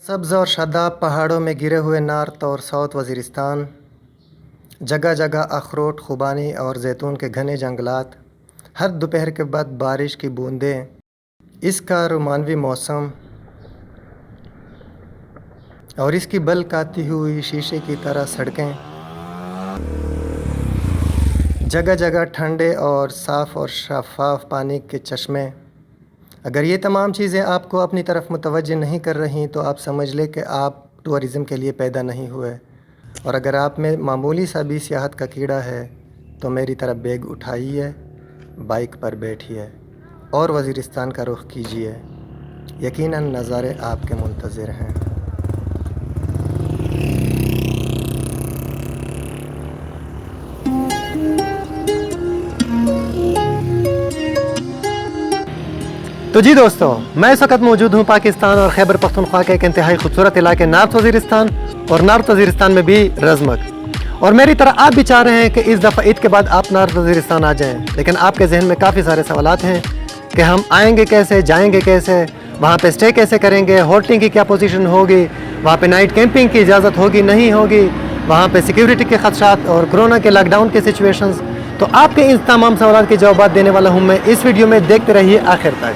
सब्ज़ और शादाब पहाड़ों में गिरे हुए नॉर्थ और साउथ वज़ीरिस्तान, जगह जगह अखरोट, खुबानी और जैतून के घने जंगलात, हर दोपहर के बाद बारिश की बूंदें, इसका रोमानवी मौसम और इसकी बल्क आती हुई शीशे की तरह सड़कें, जगह जगह ठंडे और साफ़ और शफाफ पानी के चश्मे। अगर ये तमाम चीज़ें आपको अपनी तरफ मुतवज्जे नहीं कर रही तो आप समझ लें कि आप टूरिज़म के लिए पैदा नहीं हुए। और अगर आप में मामूली सा भी सियाहत का कीड़ा है तो मेरी तरफ बैग उठाइए, बाइक पर बैठिए और वज़ीरिस्तान का रुख कीजिए। यकीनन नज़ारे आपके मुंतज़िर हैं। तो जी दोस्तों, मैं इस वक्त मौजूद हूँ पाकिस्तान और खैबर पख्तूनख्वा के एक इंतहाई खूबसूरत इलाके नॉर्थ वज़ीरिस्तान, और नॉर्थ वज़ीरिस्तान में भी रज़मक। और मेरी तरह आप भी चाह रहे हैं कि इस दफ़ा ईद के बाद आप नॉर्थ वज़ीरिस्तान आ जाएं, लेकिन आपके जहन में काफ़ी सारे सवालात हैं कि हम आएंगे कैसे, जाएंगे कैसे, वहाँ पे स्टे कैसे करेंगे, होटलिंग की क्या पोजीशन होगी, वहाँ पे नाइट कैंपिंग की इजाज़त होगी नहीं होगी, वहाँ पे सिक्योरिटी के खदशात और कोरोना के लॉकडाउन के सिचुएशंस। तो आपके इन तमाम सवालात के जवाब देने वाला हूँ मैं इस वीडियो में। देखते रहिए आखिर तक।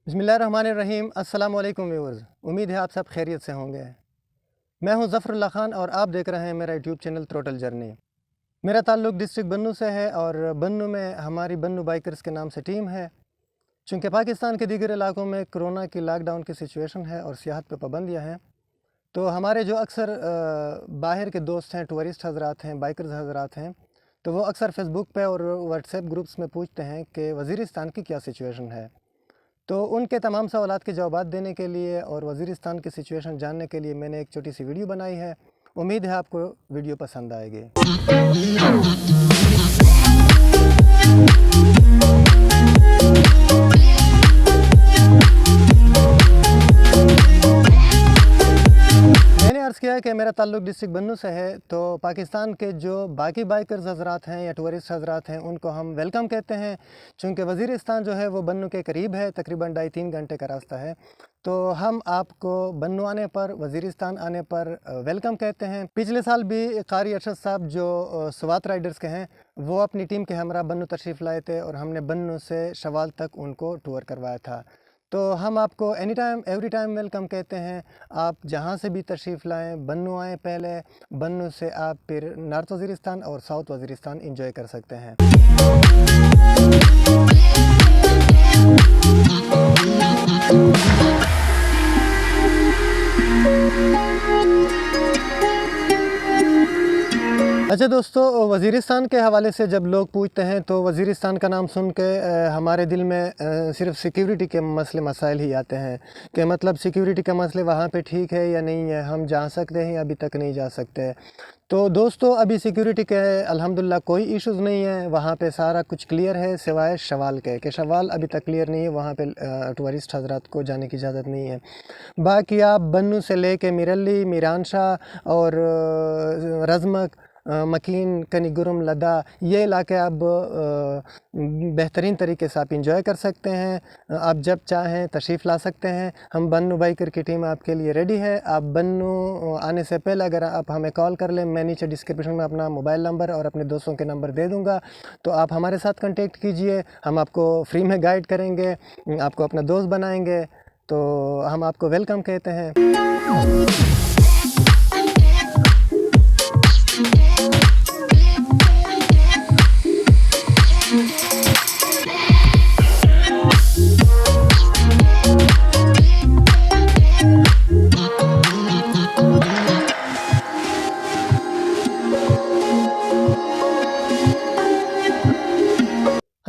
बिस्मिल्लाहिर्रहमानिर्रहीम। अस्सलाम वालेकुम व्यूअर्स, उम्मीद है आप सब खैरियत से होंगे। मैं हूं ज़फ़रुल्लाह ख़ान और आप देख रहे हैं मेरा यूट्यूब चैनल थ्रोटल जर्नी। मेरा ताल्लुक़ डिस्ट्रिक्ट बन्नू से है और बन्नू में हमारी बन्नू बाइकर्स के नाम से टीम है। चूँकि पाकिस्तान के दीगर इलाकों में कोरोना की लॉकडाउन की सिचुएशन है और सियाहत पर पाबंदियाँ हैं, तो हमारे जो अक्सर बाहर के दोस्त हैं, टूरिस्ट हज़रात हैं, बाइकर्स हज़रात हैं, तो वो अक्सर फ़ेसबुक पे और व्हाट्सएप ग्रुप्स में पूछते हैं कि वज़ीरिस्तान की क्या सिचुएशन है। तो उनके तमाम सवालात के जवाब देने के लिए और वज़ीरिस्तान की सिचुएशन जानने के लिए मैंने एक छोटी सी वीडियो बनाई है। उम्मीद है आपको वीडियो पसंद आएगी। मैंने अर्ज़ किया कि मेरा ताल्लुक़ डिस्ट्रिक्ट बन्नू से है, तो पाकिस्तान के जो बाकी बाइकर्स हज़रात हैं या टूरिस्ट हज़रात हैं उनको हम वेलकम कहते हैं। चूँकि वज़ीरिस्तान जो है वो बन्नू के करीब है, तकरीबन 2.5-3 घंटे का रास्ता है, तो हम आपको बन्नू आने पर, वज़ीरिस्तान आने पर वेलकम कहते हैं। पिछले साल भी कारी अरशद साहब जो स्वात राइडर्स के हैं, वो अपनी टीम के हमरा बन्नू तशरीफ़ लाए थे और हमने बन्नू से शवाल तक उनको टूर करवाया था। तो हम आपको any time every time welcome कहते हैं। आप जहाँ से भी तशरीफ़ लाएँ, बन्नू आएँ पहले, बन्नू से आप फिर नॉर्थ वज़ीरिस्तान और साउथ वज़ीरिस्तान एंजॉय कर सकते हैं। अच्छा दोस्तों, वज़ीरिस्तान के हवाले से जब लोग पूछते हैं तो वज़ीरिस्तान का नाम सुन के हमारे दिल में सिर्फ़ सिक्योरिटी के मसले मसाइल ही आते हैं कि मतलब सिक्योरिटी के मसले वहाँ पे ठीक है या नहीं है, हम जा सकते हैं या अभी तक नहीं जा सकते। तो दोस्तों, अभी सिक्योरिटी के अल्हम्दुलिल्लाह कोई इश्यूज़ नहीं है, वहाँ पे सारा कुछ क्लियर है सिवाय शवाल के, कि शवाल अभी तक क्लियर नहीं है, वहाँ पे टूरिस्ट हज़रात को जाने की इजाज़त नहीं है। बाकी आप बन्नू से लेके मिरली, मीरानशाह और रज़मक, मकीन, कनीगुरम, लदा, ये इलाके आप बेहतरीन तरीके से आप इंजॉय कर सकते हैं। आप जब चाहें तशरीफ़ ला सकते हैं। हम बन्नू बाइकर की टीम आपके लिए रेडी है। आप बन्नू आने से पहले अगर आप हमें कॉल कर लें, मैं नीचे डिस्क्रिप्शन में अपना मोबाइल नंबर और अपने दोस्तों के नंबर दे दूँगा, तो आप हमारे साथ कांटेक्ट कीजिए। हम आपको फ्री में गाइड करेंगे, आपको अपना दोस्त बनाएंगे। तो हम आपको वेलकम कहते हैं।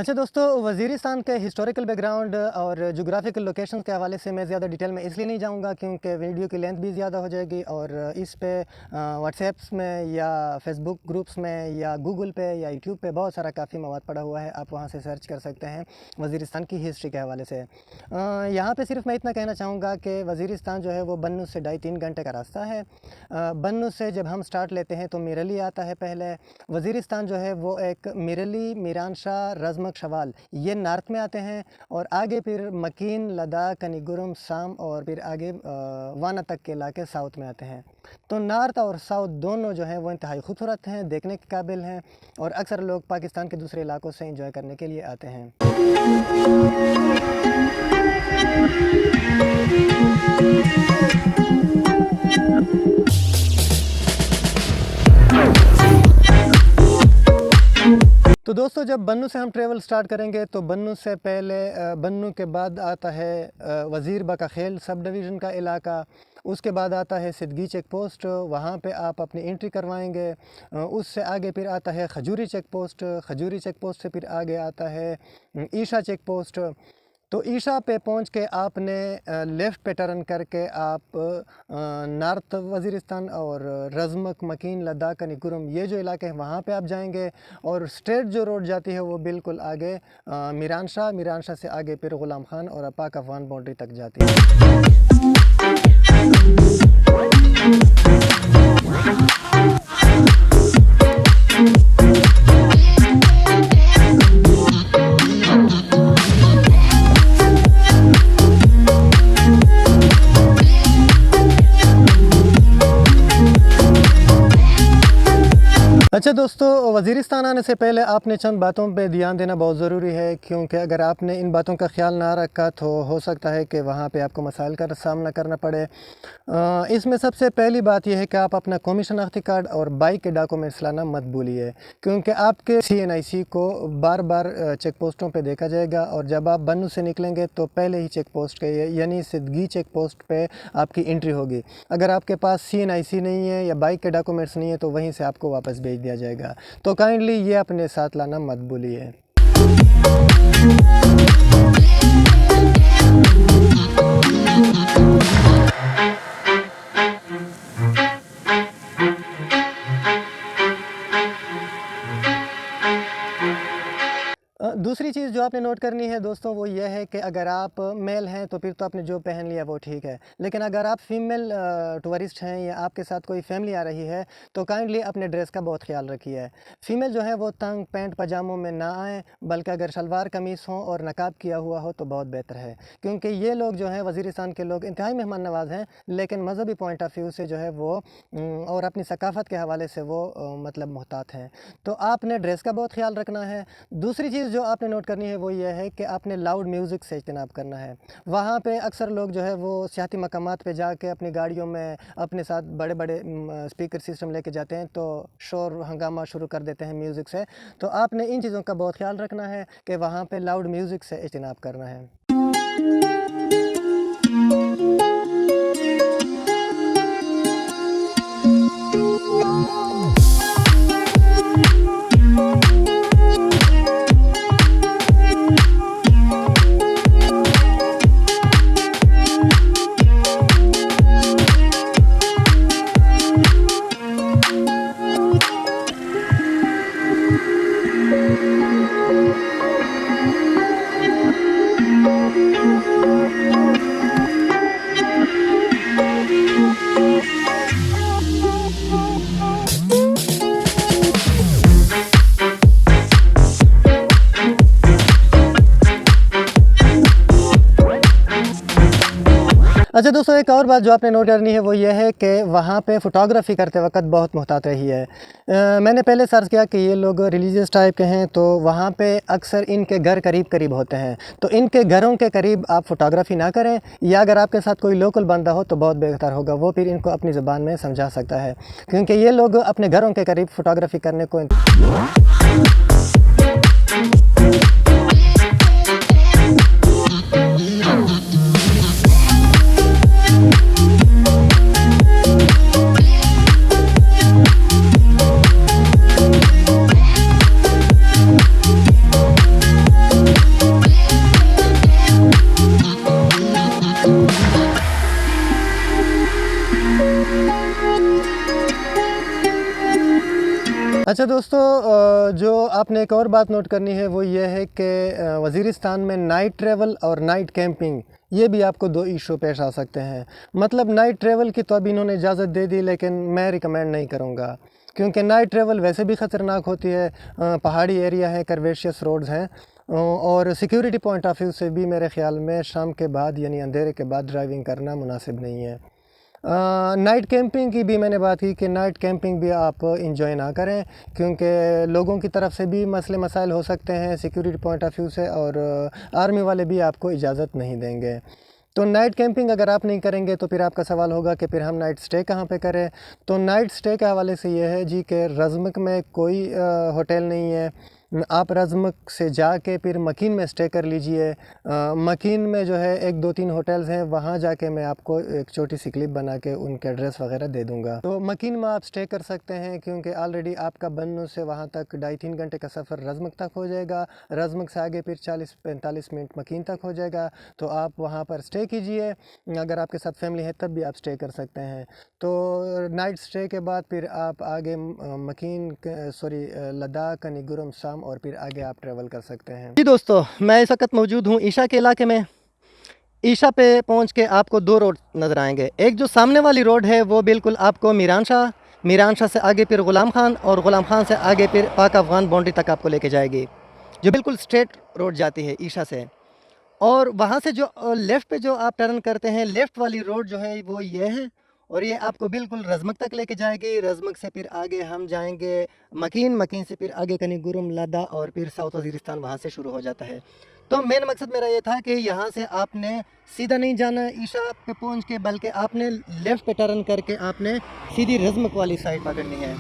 अच्छा दोस्तों, वज़ीरिस्तान के हिस्टोरिकल बैकग्राउंड और जोग्राफिकल लोकेशन के हवाले से मैं ज़्यादा डिटेल में इसलिए नहीं जाऊंगा क्योंकि वीडियो की लेंथ भी ज़्यादा हो जाएगी और इस पे व्हाट्सएप्स में या फेसबुक ग्रुप्स में या गूगल पे या यूट्यूब पे बहुत सारा काफ़ी मवाद पड़ा हुआ है। आप वहां से सर्च कर सकते हैं वज़ीरिस्तान की हिस्ट्री के हवाले से। यहाँ पे सिर्फ मैं इतना कहना चाहूँगा कि वज़ीरिस्तान जो है वो बन्नू से 2.5-3 घंटे का रास्ता है। बन्नू से जब हम स्टार्ट लेते हैं तो मिरली आता है पहले। वज़ीरिस्तान जो है वो एक मिरली, मीरानशाह, रज़मक, शवाल ये नॉर्थ में आते हैं और आगे फिर मकीन, लद्दाख, कनिगुरम, साम और फिर आगे वाना तक के इलाके साउथ में आते हैं। तो नॉर्थ और साउथ दोनों जो हैं वो इंतहाई खूबसूरत हैं, देखने के काबिल हैं और अक्सर लोग पाकिस्तान के दूसरे इलाकों से इंजॉय करने के लिए आते हैं। तो दोस्तों, जब बन्नू से हम ट्रेवल स्टार्ट करेंगे तो बन्नू से पहले बन्नू के बाद आता है वज़ीर बका खेल सब डिवीज़न का इलाका। उसके बाद आता है सिद्दगी चेक पोस्ट, वहाँ पे आप अपनी एंट्री करवाएंगे। उससे आगे फिर आता है खजूरी चेक पोस्ट, खजूरी चेक पोस्ट से फिर आगे आता है ईशा चेक पोस्ट। तो ईशा पे पहुंच के आपने लेफ़्ट पे टर्न करके आप नॉर्थ वज़ीरिस्तान और रज़मक, मकीन, लद्दाख, कनिगुरम ये जो इलाके हैं वहाँ पे आप जाएंगे और स्ट्रेट जो रोड जाती है वो बिल्कुल आगे मीरानशाह से आगे फिर ग़ुलाम खान और पाक अफ़गान बाउंड्री तक जाती है। अच्छा दोस्तों, वज़ीरिस्तान आने से पहले आपने चंद बातों पे ध्यान देना बहुत ज़रूरी है क्योंकि अगर आपने इन बातों का ख्याल ना रखा तो हो सकता है कि वहाँ पे आपको मसाइल का सामना करना पड़े। इसमें सबसे पहली बात यह है कि आप अपना कौमी शनाख्ती कार्ड और बाइक के डॉक्यूमेंट्स लाना मत भूलिए क्योंकि आपके CNIC को बार बार चेक पोस्टों पर देखा जाएगा और जब आप बन्नू से निकलेंगे तो पहले ही चेक पोस्ट के यानी सिद्दगी चेक पोस्ट पर आपकी एंट्री होगी। अगर आपके पास CNIC नहीं है या बाइक के डॉक्यूमेंट्स नहीं है तो वहीं से आपको वापस भेज दिया जाएगा। तो काइंडली ये अपने साथ लाना मत भूलिए। दूसरी चीज़ जो आपने नोट करनी है दोस्तों वो ये है कि अगर आप मेल हैं तो फिर तो आपने जो पहन लिया वो ठीक है, लेकिन अगर आप फीमेल टूरिस्ट हैं या आपके साथ कोई फैमिली आ रही है तो काइंडली अपने ड्रेस का बहुत ख्याल रखिए। फ़ीमेल जो है वो तंग पैंट पजामों में ना आएँ, बल्कि अगर शलवार कमीज़ हो और नकाब किया हुआ हो तो बहुत बेहतर है क्योंकि ये लोग जो हैं वज़ीरिस्तान के लोग इंतहाई मेहमान नवाज़ हैं, लेकिन मज़हबी पॉइंट ऑफ व्यू से जो है वो और अपनी सकाफ़त के हवाले से वो मतलब मोहतात हैं। तो आपने ड्रेस का बहुत ख्याल रखना है। दूसरी चीज़ जो आपने नोट करनी है वो ये है कि आपने लाउड म्यूज़िक से इज्तनाब करना है। वहाँ पे अक्सर लोग जो है वो सियाती मकामात पे जाके अपनी गाड़ियों में अपने साथ बड़े बड़े स्पीकर सिस्टम लेके जाते हैं तो शोर हंगामा शुरू कर देते हैं म्यूज़िक से। तो आपने इन चीज़ों का बहुत ख्याल रखना है कि वहाँ पे लाउड म्यूज़िक से इज्तनाब करना है। अच्छा दोस्तों, एक और बात जो आपने नोट करनी है वो ये है कि वहाँ पे फ़ोटोग्राफ़ी करते वक्त बहुत मोहतात रही है। मैंने पहले सर्च किया कि ये लोग रिलीजियस टाइप के हैं तो वहाँ पे अक्सर इनके घर करीब करीब होते हैं, तो इनके घरों के करीब आप फ़ोटोग्राफ़ी ना करें, या अगर आपके साथ कोई लोकल बंदा हो तो बहुत बेहतर होगा, वो फिर इनको अपनी ज़ुबान में समझा सकता है क्योंकि ये लोग अपने घरों के करीब फ़ोटोग्राफ़ी करने को अच्छा दोस्तों, जो आपने एक और बात नोट करनी है वो ये है कि वज़ीरिस्तान में नाइट ट्रैवल और नाइट कैंपिंग, ये भी आपको दो इशू पेश आ सकते हैं। मतलब नाइट ट्रैवल की तो अभी इन्होंने इजाज़त दे दी, लेकिन मैं रिकमेंड नहीं करूँगा, क्योंकि नाइट ट्रैवल वैसे भी ख़तरनाक होती है। पहाड़ी एरिया है, कर्वेशियस रोड्स हैं, और सिक्योरिटी पॉइंट ऑफ व्यू से भी मेरे ख़्याल में शाम के बाद यानी अंधेरे के बाद ड्राइविंग करना मुनासिब नहीं है। नाइट कैंपिंग की भी मैंने बात की कि नाइट कैंपिंग भी आप इंजॉय ना करें, क्योंकि लोगों की तरफ से भी मसले मसाइल हो सकते हैं सिक्योरिटी पॉइंट ऑफ व्यू से, और आर्मी वाले भी आपको इजाज़त नहीं देंगे। तो नाइट कैंपिंग अगर आप नहीं करेंगे तो फिर आपका सवाल होगा कि फिर हम नाइट स्टे कहाँ पे करें। तो नाइट स्टे के हवाले से ये है जी कि रज़मक में कोई होटल नहीं है। आप रज़मक से जाके फिर मकीन में स्टे कर लीजिए। मकीन में जो है 1-2-3 होटल्स हैं, वहाँ जाके मैं आपको एक छोटी सी क्लिप बना के उनके एड्रेस वगैरह दे दूँगा। तो मकीन में आप स्टे कर सकते हैं, क्योंकि ऑलरेडी आपका बन्नू से वहाँ तक 2.5-3 घंटे का सफ़र रज़मक तक हो जाएगा। रज़मक से आगे फिर 40-45 मिनट मकीन तक हो जाएगा। तो आप वहाँ पर स्टे कीजिए। अगर आपके साथ फैमिली है तब भी आप स्टे कर सकते हैं। तो नाइट स्टे के बाद फिर आप आगे लद्दाख, कनिगुरम, साम और फिर आगे आप ट्रैवल कर सकते हैं। जी दोस्तों, मैं इस वक्त मौजूद हूँ ईशा के इलाके में। ईशा पे पहुँच के आपको दो रोड नज़र आएंगे। एक जो सामने वाली रोड है वो बिल्कुल आपको मीरान शाह से आगे फिर ग़ुलाम खान, और ग़ुलाम खान से आगे फिर पाक अफ़गान बाउंड्री तक आपको लेके जाएगी, जो बिल्कुल स्ट्रेट रोड जाती है ईशा से। और वहाँ से जो लेफ़्ट पे जो आप टर्न करते हैं, लेफ़्ट वाली रोड जो है वो ये है, और ये आपको बिल्कुल रज़मक तक लेके जाएगी। रज़मक से फिर आगे हम जाएंगे मकीन से फिर आगे कनिगुरम, लद्दा और फिर साउथ वज़ीरिस्तान वहाँ से शुरू हो जाता है। तो मेन मकसद मेरा ये था कि यहाँ से आपने सीधा नहीं जाना ईशा पे पहुँच के, बल्कि आपने लेफ़्ट पे टर्न करके आपने सीधी रज़मक वाली साइड पकड़नी है।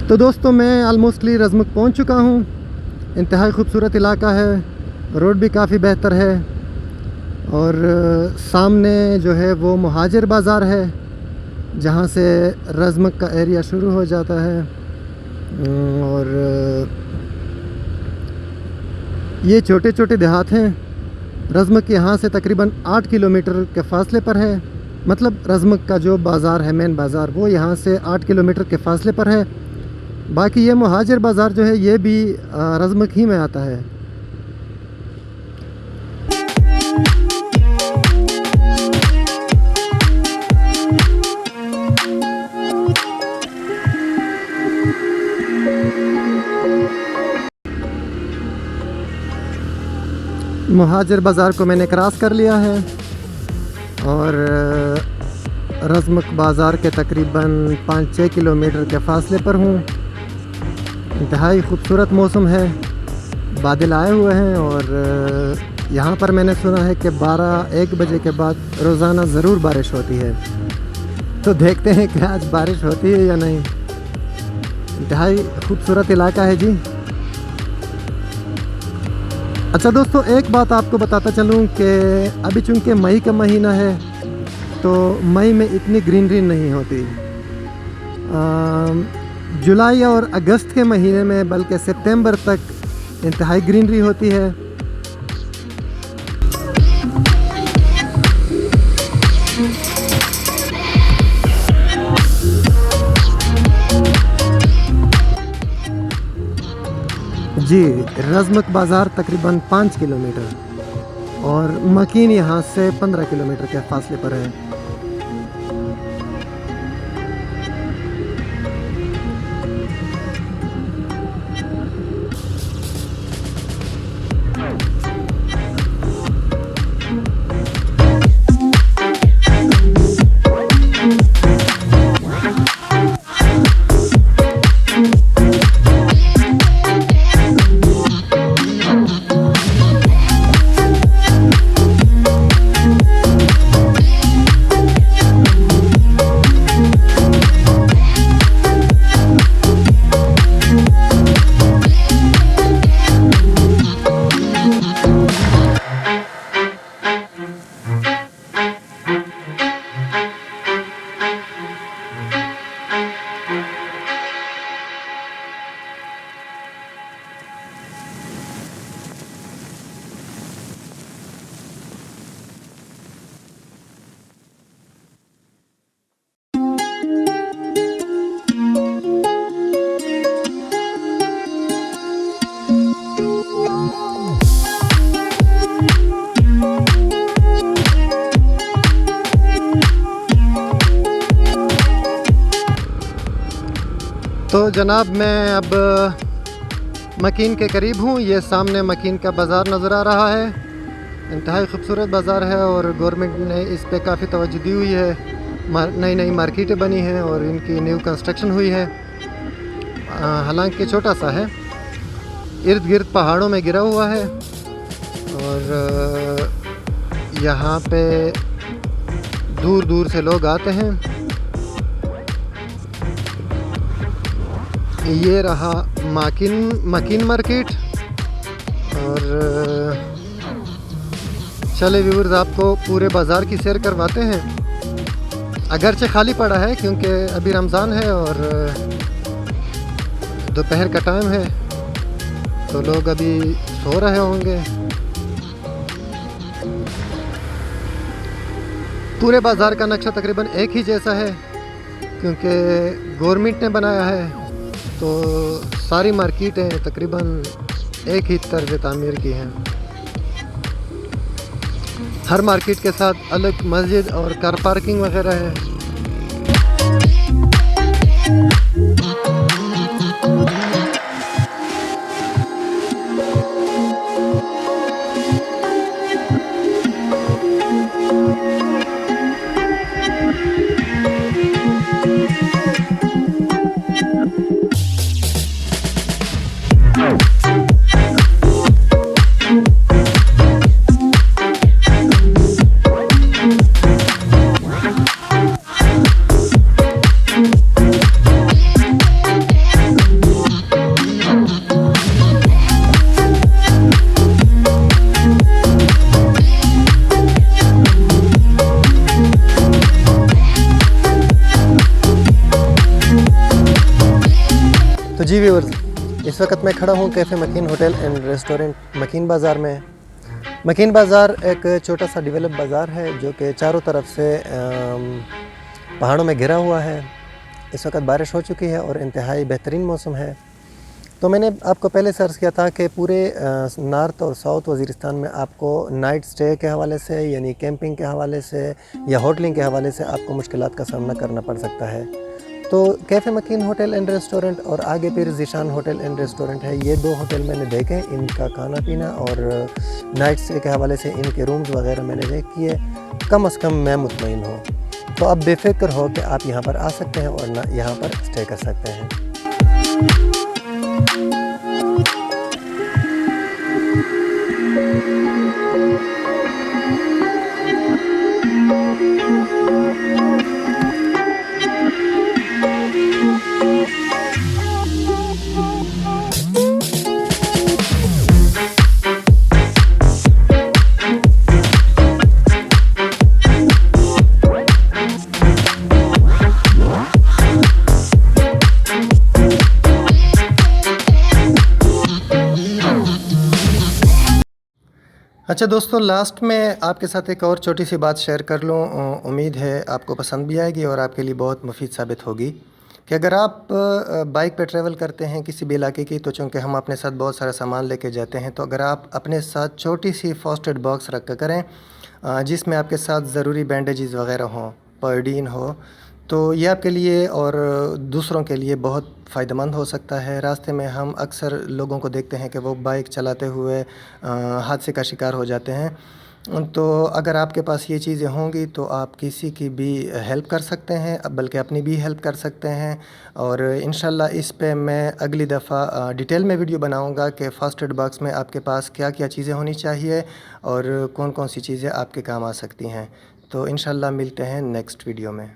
तो दोस्तों, मैं आलमोस्टली रज़मक पहुंच चुका हूं। इंतहाई खूबसूरत इलाका है, रोड भी काफ़ी बेहतर है, और सामने जो है वो मुहाजिर बाज़ार है, जहां से रज़मक का एरिया शुरू हो जाता है। और ये छोटे छोटे देहात हैं। रज़मक यहाँ से तकरीबन 8 किलोमीटर के फ़ासले पर है। मतलब रज़मक का जो बाज़ार है, मेन बाज़ार, वो यहाँ से 8 किलोमीटर के फ़ासले पर है। बाकी ये मुहाजिर बाज़ार जो है ये भी रज़मक ही में आता है। मुहाजिर बाज़ार को मैंने क्रॉस कर लिया है, और रज़मक बाज़ार के तकरीबन 5-6 किलोमीटर के फ़ासले पर हूँ। इंतहाई खूबसूरत मौसम है, बादल आए हुए हैं, और यहाँ पर मैंने सुना है कि 12-1 बजे के बाद रोज़ाना ज़रूर बारिश होती है। तो देखते हैं कि आज बारिश होती है या नहीं। इंतहाई खूबसूरत इलाका है जी। अच्छा दोस्तों, एक बात आपको बताता चलूँ कि अभी चूँकि मई का महीना है, तो मई में इतनी ग्रीनरी नहीं होती। जुलाई और अगस्त के महीने में, बल्कि सितंबर तक इंतहाई ग्रीनरी होती है। जी, रज़मक बाज़ार तकरीबन 5 किलोमीटर और मकीन यहाँ से 15 किलोमीटर के फासले पर है। तो जनाब मैं अब मकीन के करीब हूँ। ये सामने मकीन का बाज़ार नज़र आ रहा है। इंतहाई खूबसूरत बाज़ार है और गवर्नमेंट ने इस पे काफ़ी तवज्जो दी हुई है। नई नई मार्केटें बनी हैं और इनकी न्यू कंस्ट्रक्शन हुई है। हालांकि छोटा सा है, इर्द गिर्द पहाड़ों में गिरा हुआ है और यहाँ पे दूर दूर से लोग आते हैं। ये रहा मकीन मार्केट और चले व्यूअर्स आपको पूरे बाज़ार की सैर करवाते हैं। अगरचे खाली पड़ा है क्योंकि अभी रमज़ान है और दोपहर का टाइम है, तो लोग अभी सो रहे होंगे। पूरे बाज़ार का नक्शा तकरीबन एक ही जैसा है क्योंकि गवर्नमेंट ने बनाया है, तो सारी मार्केटें तकरीबन एक ही तर्ज तामीर की हैं। हर मार्केट के साथ अलग मस्जिद और कार पार्किंग वगैरह है। तो जी व्यूअर्स, इस वक्त मैं खड़ा हूँ कैफ़े मकीन होटल एंड रेस्टोरेंट मकीन बाज़ार में। मकीन बाज़ार एक छोटा सा डेवलप बाज़ार है जो कि चारों तरफ से पहाड़ों में घिरा हुआ है। इस वक्त बारिश हो चुकी है और इंतहाई बेहतरीन मौसम है। तो मैंने आपको पहले सर्च किया था कि पूरे नॉर्थ और साउथ वज़ीरिस्तान में आपको नाइट स्टे के हवाले से यानी कैंपिंग के हवाले से या होटलिंग के हवाले से आपको मुश्किलात का सामना करना पड़ सकता है। तो कैफ़े मकीन होटल एंड रेस्टोरेंट और आगे फिर ज़ीशान होटल एंड रेस्टोरेंट है, ये दो होटल मैंने देखे। इनका खाना पीना और नाइट स्टे के हवाले से इनके रूम्स वगैरह मैंने देख किए। कम से कम मैं मुतमईन हूँ, तो अब बेफिक्र हो कि आप यहाँ पर आ सकते हैं और यहाँ पर स्टे कर सकते हैं। अच्छा दोस्तों, लास्ट में आपके साथ एक और छोटी सी बात शेयर कर लूँ। उम्मीद है आपको पसंद भी आएगी और आपके लिए बहुत मुफीद साबित होगी। कि अगर आप बाइक पे ट्रैवल करते हैं किसी भी इलाके की, तो चूँकि हम अपने साथ बहुत सारा सामान लेके जाते हैं, तो अगर आप अपने साथ छोटी सी फर्स्ट एड बॉक्स रख कर करें जिसमें आपके साथ ज़रूरी बैंडेजेस वग़ैरह हों, पायोडीन हो, तो ये आपके लिए और दूसरों के लिए बहुत फ़ायदेमंद हो सकता है। रास्ते में हम अक्सर लोगों को देखते हैं कि वो बाइक चलाते हुए हादसे का शिकार हो जाते हैं। तो अगर आपके पास ये चीज़ें होंगी तो आप किसी की भी हेल्प कर सकते हैं, बल्कि अपनी भी हेल्प कर सकते हैं। और इंशाल्लाह इस पे मैं अगली दफ़ा डिटेल में वीडियो बनाऊंगा कि फ़र्स्ट एड बॉक्स में आपके पास क्या-क्या चीज़ें होनी चाहिए और कौन-कौन सी चीज़ें आपके काम आ सकती हैं। तो इंशाल्लाह मिलते हैं नेक्स्ट वीडियो में।